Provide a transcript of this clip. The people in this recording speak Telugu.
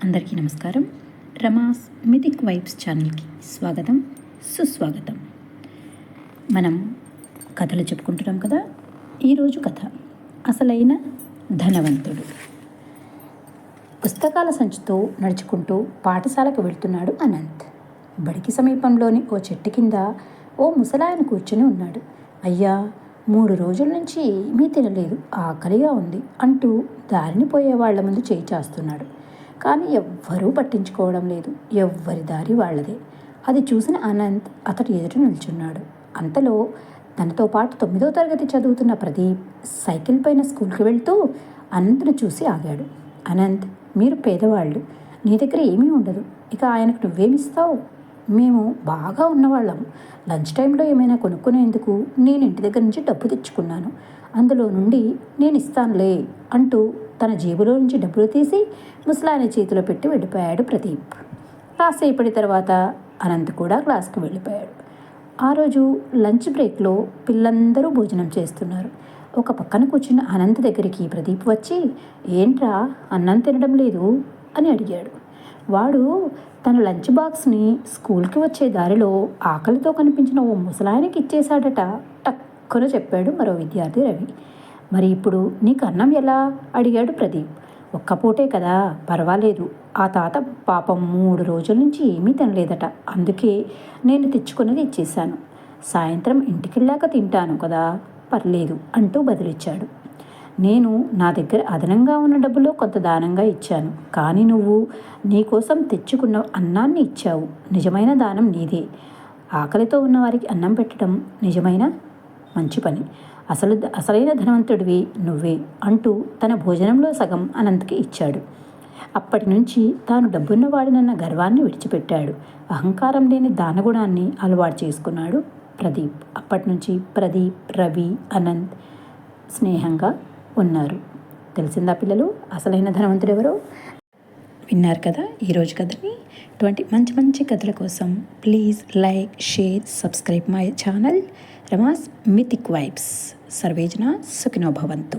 అందరికీ నమస్కారం. రమాస్ మిథిక్ వైబ్స్ ఛానల్కి స్వాగతం, సుస్వాగతం. మనం కథలు చెప్పుకుంటున్నాం కదా. ఈరోజు కథ అసలైన ధనవంతుడు. పుస్తకాల సంచితో నడుచుకుంటూ పాఠశాలకు వెళ్తున్నాడు అనంత్. బడికి సమీపంలోని ఓ చెట్టు కింద ఓ ముసలాయన కూర్చుని ఉన్నాడు. అయ్యా, 3 రోజుల నుంచి ఏమీ తినలేదు, ఆకలిగా ఉంది అంటూ దారిని పోయే వాళ్ల ముందు చేయి చాస్తున్నాడు. కానీ ఎవ్వరూ పట్టించుకోవడం లేదు. ఎవ్వరి దారి వాళ్ళదే. అది చూసిన అనంత్ అతడి ఎదుట నిల్చున్నాడు. అంతలో తనతో పాటు 9వ తరగతి చదువుతున్న ప్రదీప్ సైకిల్ పైన స్కూల్కి వెళ్తూ అనంత్ను చూసి ఆగాడు. అనంత్, మీరు పేదవాళ్ళు, నీ దగ్గర ఏమీ ఉండదు, ఇక ఆయనకు నువ్వేమిస్తావు? మేము బాగా ఉన్నవాళ్ళం. లంచ్ టైంలో ఏమైనా కొనుక్కునేందుకు నేను ఇంటి దగ్గర నుంచి డబ్బు తెచ్చుకున్నాను, అందులో నుండి నేను ఇస్తానులే అంటూ తన జేబులో నుంచి డబ్బులు తీసి ముసలాయన చేతిలో పెట్టి వెళ్ళిపోయాడు ప్రదీప్. కాసేపటి తర్వాత అనంత్ కూడా క్లాస్కి వెళ్ళిపోయాడు. ఆ రోజు లంచ్ బ్రేక్లో పిల్లలందరూ భోజనం చేస్తున్నారు. ఒక పక్కన కూర్చున్న అనంత్ దగ్గరికి ప్రదీప్ వచ్చి, ఏంట్రా అన్నం తినడం లేదు అని అడిగాడు. వాడు తన లంచ్ బాక్స్ని స్కూల్కి వచ్చే దారిలో ఆకలితో కనిపించిన ఓ ముసలాయనకి ఇచ్చేశాడట టక్కున చెప్పాడు మరో విద్యార్థి రవి. మరి ఇప్పుడు నీకు అన్నం ఎలా అడిగాడు ప్రదీప్. ఒక్కపూటే కదా, పర్వాలేదు. ఆ తాత పాపం 3 రోజుల నుంచి ఏమీ తినలేదట, అందుకే నేను తెచ్చుకున్నది ఇచ్చేశాను. సాయంత్రం ఇంటికెళ్ళాక తింటాను కదా, పర్లేదు అంటూ బదులిచ్చాడు. నేను నా దగ్గర అదనంగా ఉన్న డబ్బులో కొంత దానంగా ఇచ్చాను, కానీ నువ్వు నీకోసం తెచ్చుకున్న అన్నాన్ని ఇచ్చావు. నిజమైన దానం నీదే. ఆకలితో ఉన్నవారికి అన్నం పెట్టడం నిజమైన మంచి పని. అసలైన ధనవంతుడివి నువ్వే అంటూ తన భోజనంలో సగం అనంత్కి ఇచ్చాడు. అప్పటి నుంచి తాను డబ్బున్నవాడినన్న గర్వాన్ని విడిచిపెట్టాడు. అహంకారం లేని దానగుణాన్ని అలవాటు చేసుకున్నాడు ప్రదీప్. అప్పటి నుంచి ప్రదీప్, రవి, అనంత్ స్నేహంగా ఉన్నారు. తెలిసిందా పిల్లలు, అసలైన ధనవంతుడు ఎవరో? విన్నారు కదా ఈరోజు కథని. ఇటువంటి మంచి మంచి కథల కోసం please like, share, subscribe my channel Rama's mythic vibes. సర్వేజన సుఖినో భవంతు.